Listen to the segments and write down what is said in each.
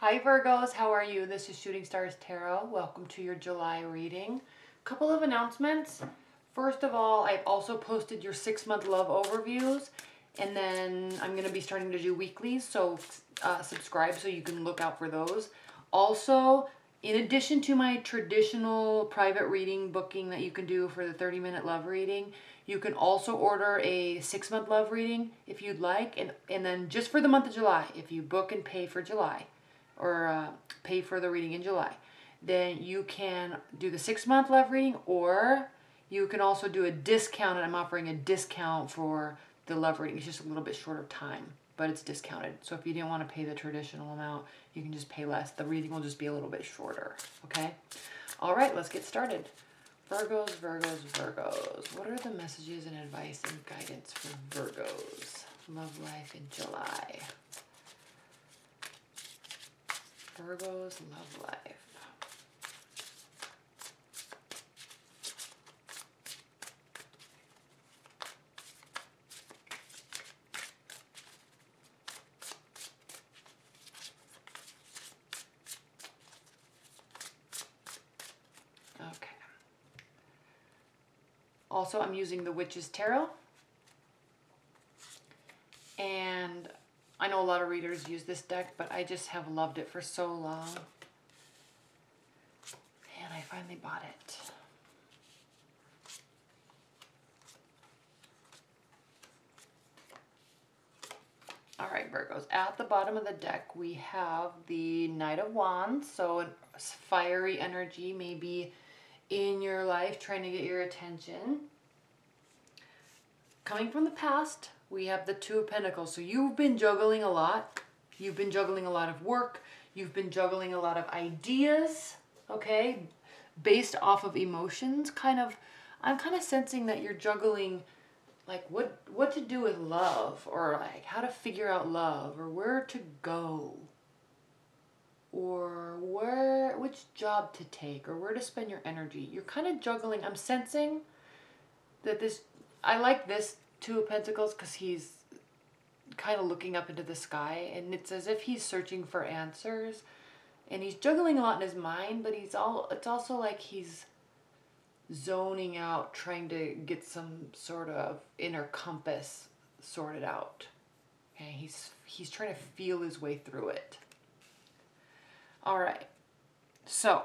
Hi Virgos, how are you? This is Shooting Stars Tarot. Welcome to your July reading. Couple of announcements. First of all, I've also posted your 6-month love overviews, and then I'm going to be starting to do weeklies, so subscribe so you can look out for those. Also, in addition to my traditional private reading booking that you can do for the 30-minute love reading, you can also order a 6-month love reading if you'd like, and then just for the month of July, if you book and pay for July, or pay for the reading in July, then you can do the 6-month love reading, or you can also do a discount, and I'm offering a discount for the love reading. It's just a little bit shorter time, but it's discounted. So if you didn't want to pay the traditional amount, you can just pay less. The reading will just be a little bit shorter, okay? All right, let's get started. Virgos, Virgos, Virgos. What are the messages and advice and guidance for Virgos? Love life in July. Virgo's love life. Okay. Also, I'm using the Witch's Tarot. And I know a lot of readers use this deck, but I just have loved it for so long. And I finally bought it. All right, Virgos. At the bottom of the deck, we have the Knight of Wands. So a fiery energy may be in your life trying to get your attention. Coming from the past, we have the Two of Pentacles. So you've been juggling a lot. You've been juggling a lot of work. You've been juggling a lot of ideas, okay, based off of emotions. I'm kind of sensing that you're juggling, like what to do with love, or like how to figure out love, or where to go, or which job to take, or where to spend your energy. You're kind of juggling. I'm sensing that I like this Two of Pentacles because he's kind of looking up into the sky, and it's as if he's searching for answers, and he's juggling a lot in his mind, but it's also like he's zoning out, trying to get some sort of inner compass sorted out. Okay, he's trying to feel his way through it. All right, so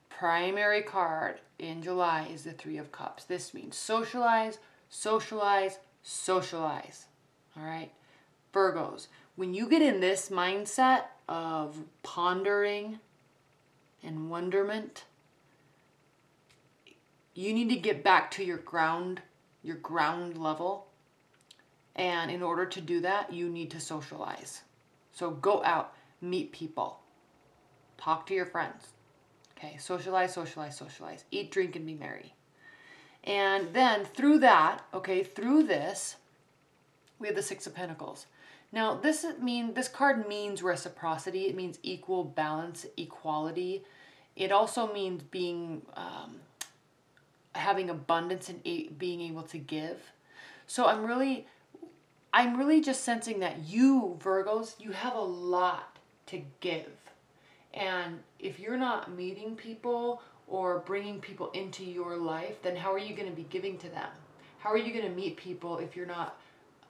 primary card in July is the Three of Cups. This means socialize, socialize, socialize. All right, Virgos, when you get in this mindset of pondering and wonderment, you need to get back to your ground level. And in order to do that, you need to socialize. So go out, meet people, talk to your friends. Okay, socialize, socialize, socialize. Eat, drink, and be merry. And then through that, okay, through this, we have the Six of Pentacles. Now, this card means reciprocity. It means equal balance, equality. It also means being, having abundance and being able to give. So I'm really just sensing that you, Virgos, you have a lot to give. And if you're not meeting people or bringing people into your life, then how are you going to be giving to them? How are you going to meet people if you're not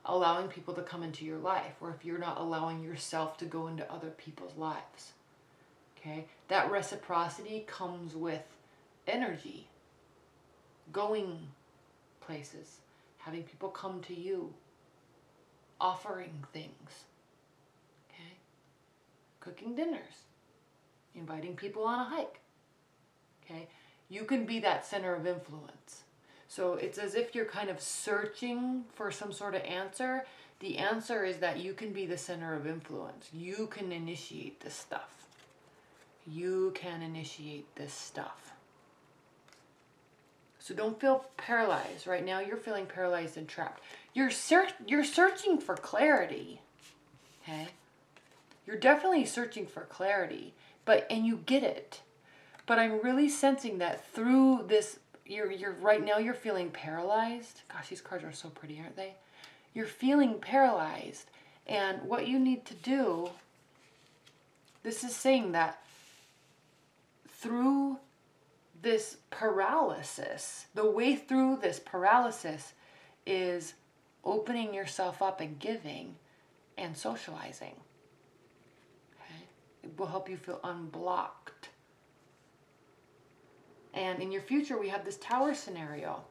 allowing people to come into your life, or if you're not allowing yourself to go into other people's lives? Okay? That reciprocity comes with energy, going places, having people come to you, offering things, okay? Cooking dinners, inviting people on a hike. Okay, you can be that center of influence. So it's as if you're kind of searching for some sort of answer. The answer is that you can be the center of influence. You can initiate this stuff. You can initiate this stuff. So don't feel paralyzed. Right now you're feeling paralyzed and trapped. You're searching for clarity. Okay? You're definitely searching for clarity, and you get it. But I'm really sensing that through this, right now you're feeling paralyzed. Gosh, these cards are so pretty, aren't they? You're feeling paralyzed. And what you need to do This is saying that through this paralysis, the way through this paralysis is opening yourself up and giving and socializing. Okay? It will help you feel unblocked. And in your future, we have this tower scenario.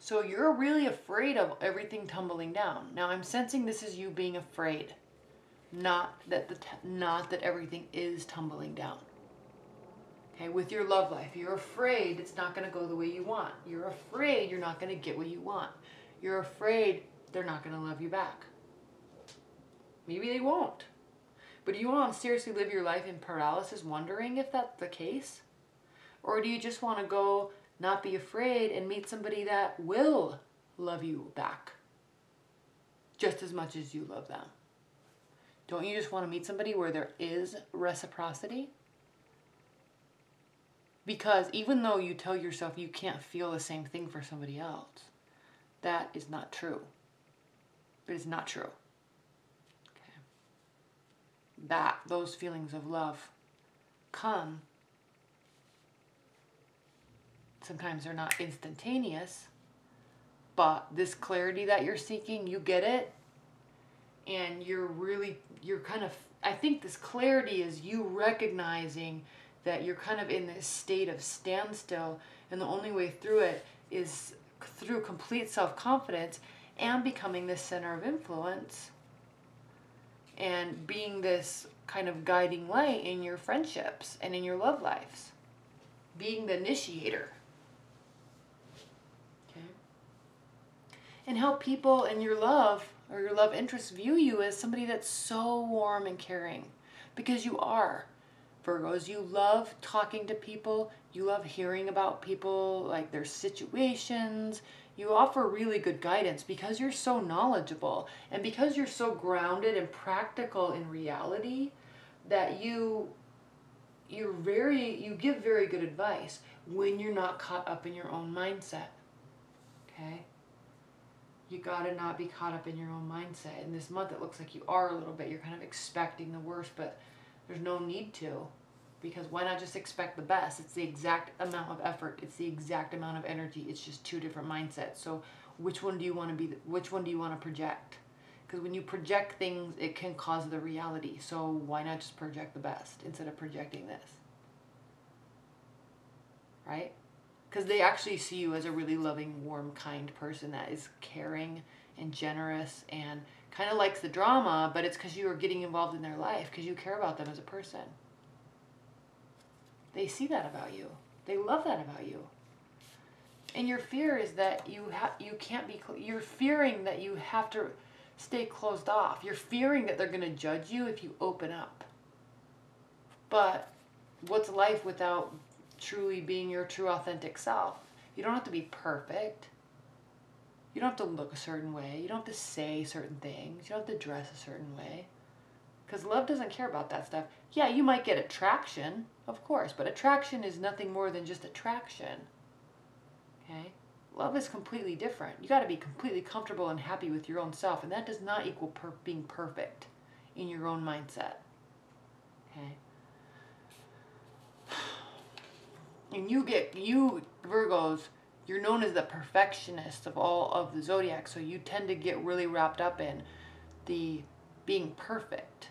So you're really afraid of everything tumbling down. Now I'm sensing this is you being afraid, not that everything is tumbling down. Okay, with your love life, you're afraid it's not going to go the way you want. You're afraid you're not going to get what you want. You're afraid they're not going to love you back. Maybe they won't. But do you want to seriously live your life in paralysis wondering if that's the case? Or do you just want to go not be afraid and meet somebody that will love you back just as much as you love them? Don't you just want to meet somebody where there is reciprocity? Because even though you tell yourself you can't feel the same thing for somebody else, that is not true. It is not true. Okay. Those feelings of love come. Sometimes they're not instantaneous, but this clarity that you're seeking, you get it. And I think this clarity is you recognizing that you're kind of in this state of standstill, and the only way through it is through complete self-confidence and becoming this center of influence and being this kind of guiding light in your friendships and in your love lives, being the initiator. Okay? And how people in your love or your love interests view you as somebody that's so warm and caring, because you are. Virgos, you love talking to people, you love hearing about people, like their situations. You offer really good guidance because you're so knowledgeable and because you're so grounded and practical in reality that you give very good advice when you're not caught up in your own mindset. Okay? You gotta not be caught up in your own mindset. In this month, it looks like you are a little bit. You're kind of expecting the worst, but there's no need to, because why not just expect the best? It's the exact amount of effort. It's the exact amount of energy. It's just two different mindsets. So which one do you want to be? Which one do you want to project? Because when you project things, it can cause the reality. So why not just project the best instead of projecting this? Right? Because they actually see you as a really loving, warm, kind person that is caring and generous and kind of likes the drama, but it's because you are getting involved in their life, because you care about them as a person. They see that about you. They love that about you. And your fear is that you can't be, you're fearing that you have to stay closed off. You're fearing that they're going to judge you if you open up. But what's life without truly being your true authentic self? You don't have to be perfect. You don't have to look a certain way. You don't have to say certain things. You don't have to dress a certain way. Because love doesn't care about that stuff. Yeah, you might get attraction, of course, but attraction is nothing more than just attraction. Okay? Love is completely different. You got to be completely comfortable and happy with your own self, and that does not equal being perfect in your own mindset. Okay? And you Virgos, you're known as the perfectionist of all of the zodiac, so you tend to get really wrapped up in the being perfect,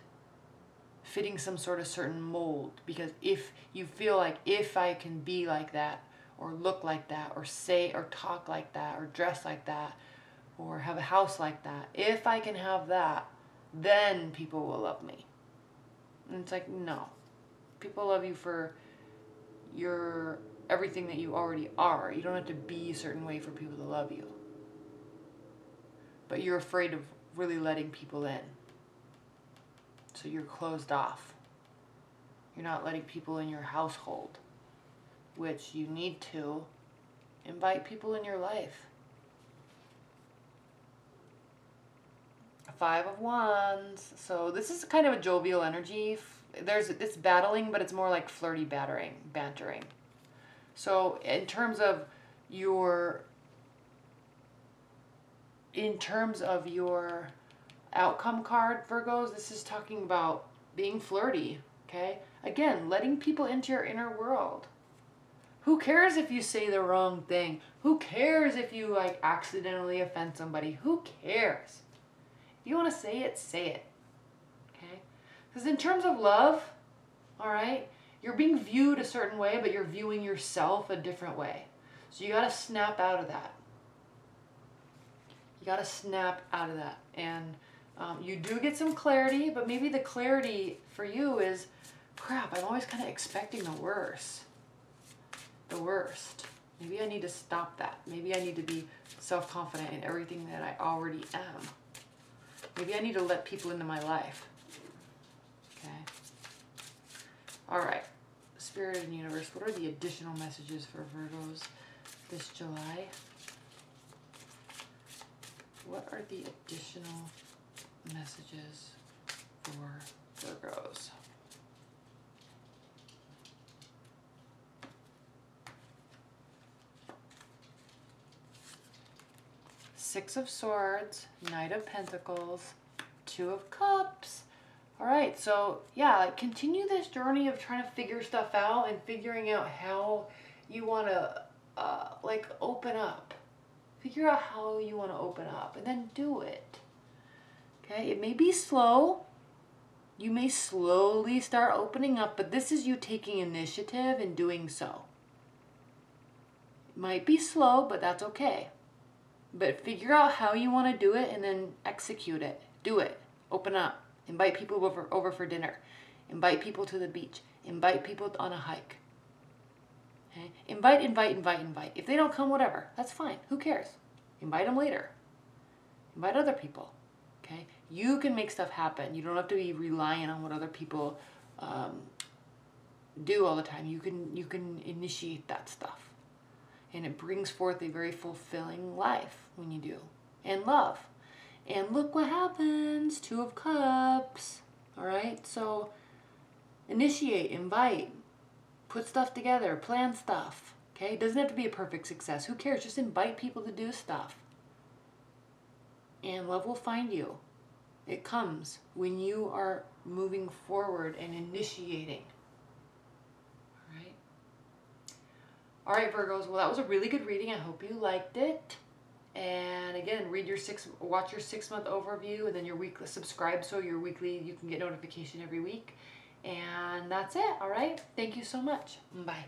fitting some sort of certain mold, because if you feel like, if I can be like that, or look like that, or say or talk like that, or dress like that, or have a house like that, if I can have that, then people will love me. And it's like, no. People love you for your everything that you already are. You don't have to be a certain way for people to love you. But you're afraid of really letting people in. So you're closed off. You're not letting people in your household, which you need to invite people in your life. 5 of Wands. So this is kind of a jovial energy. It's battling, but it's more like flirty bantering. So in terms of your outcome card, Virgos, this is talking about being flirty, okay? Again, letting people into your inner world. Who cares if you say the wrong thing? Who cares if you like accidentally offend somebody? Who cares? If you want to say it, say it. Okay? Because in terms of love, all right, you're being viewed a certain way, but you're viewing yourself a different way. So you got to snap out of that. You got to snap out of that. And you do get some clarity, but maybe the clarity for you is, crap, I'm always kind of expecting the worst. The worst. Maybe I need to stop that. Maybe I need to be self-confident in everything that I already am. Maybe I need to let people into my life. Okay. All right. Spirit and universe, what are the additional messages for Virgos this July? What are the additional messages for Virgos? Six of Swords, Knight of Pentacles, Two of Cups. All right, so yeah, like continue this journey of trying to figure stuff out and figuring out how you want to like open up. Figure out how you want to open up and then do it. Okay, it may be slow. You may slowly start opening up, but this is you taking initiative and doing so. It might be slow, but that's okay. But figure out how you want to do it and then execute it. Do it. Open up. Invite people over for dinner. Invite people to the beach. Invite people on a hike. Okay? Invite. If they don't come, whatever. That's fine. Who cares? Invite them later. Invite other people. Okay? You can make stuff happen. You don't have to be relying on what other people do all the time. You can initiate that stuff. And it brings forth a very fulfilling life when you do. And love. And look what happens. Two of Cups. All right? So initiate, invite, put stuff together, plan stuff. Okay? It doesn't have to be a perfect success. Who cares? Just invite people to do stuff. And love will find you. It comes when you are moving forward and initiating. All right, Virgos. Well, that was a really good reading. I hope you liked it. And again, watch your 6-month overview, and then your weekly. Subscribe so your weekly you can get notification every week. And that's it. All right. Thank you so much. Bye.